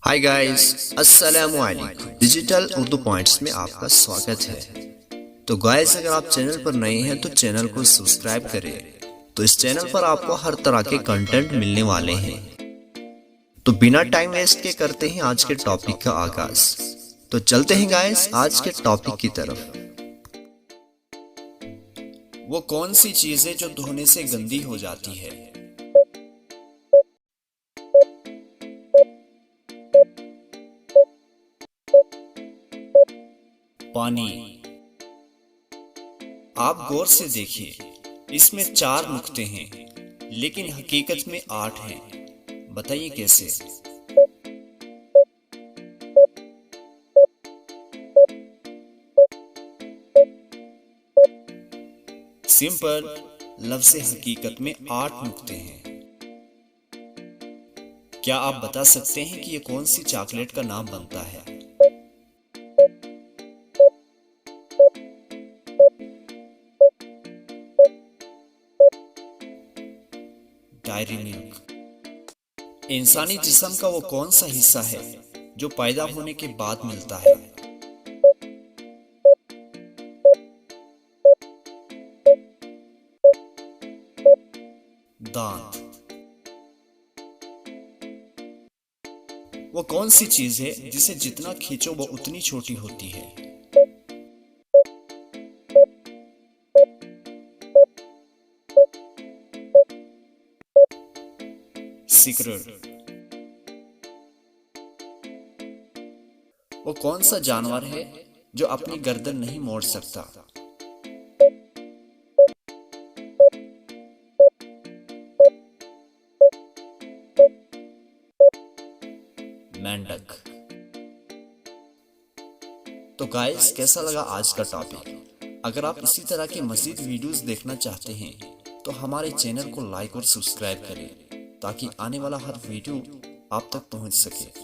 Hi guys, अस्सलामु अलैकुम। Digital Urdu points में आपका स्वागत है। तो गाइस, अगर आप चैनल पर नए हैं तो चैनल को सब्सक्राइब करें। तो इस चैनल पर आपको हर तरह के कंटेंट मिलने वाले हैं। तो बिना टाइम वेस्ट के करते हैं आज के टॉपिक का आगाज। तो चलते हैं गाइस आज के टॉपिक की तरफ। वो कौन सी चीज है जो धोने से गंदी हो जाती है? पानी। आप गौर से देखिए, इसमें 4 नुक्ते हैं, लेकिन हकीकत में 8 हैं। बताइए कैसे? सिंपल, लफ्ज़ हकीकत में 8 नुक्ते हैं। क्या आप बता सकते हैं कि ये कौन सी चॉकलेट का नाम बनता है? Diary milk. इंसानी जिस्म का वो कौन सा हिस्सा है जो पैदा होने के बाद मिलता है? दांत। वो कौन सी चीज है जिसे जितना खींचो वो उतनी छोटी होती है? सिगरेट। वो कौन सा जानवर है जो अपनी गर्दन नहीं मोड़ सकता? मेंढक। तो गाइस, कैसा लगा आज का टॉपिक? अगर आप इसी तरह के मज़ीद वीडियोस देखना चाहते हैं तो हमारे चैनल को लाइक और सब्सक्राइब करें ताकि आने वाला हर वीडियो आप तक पहुंच सके।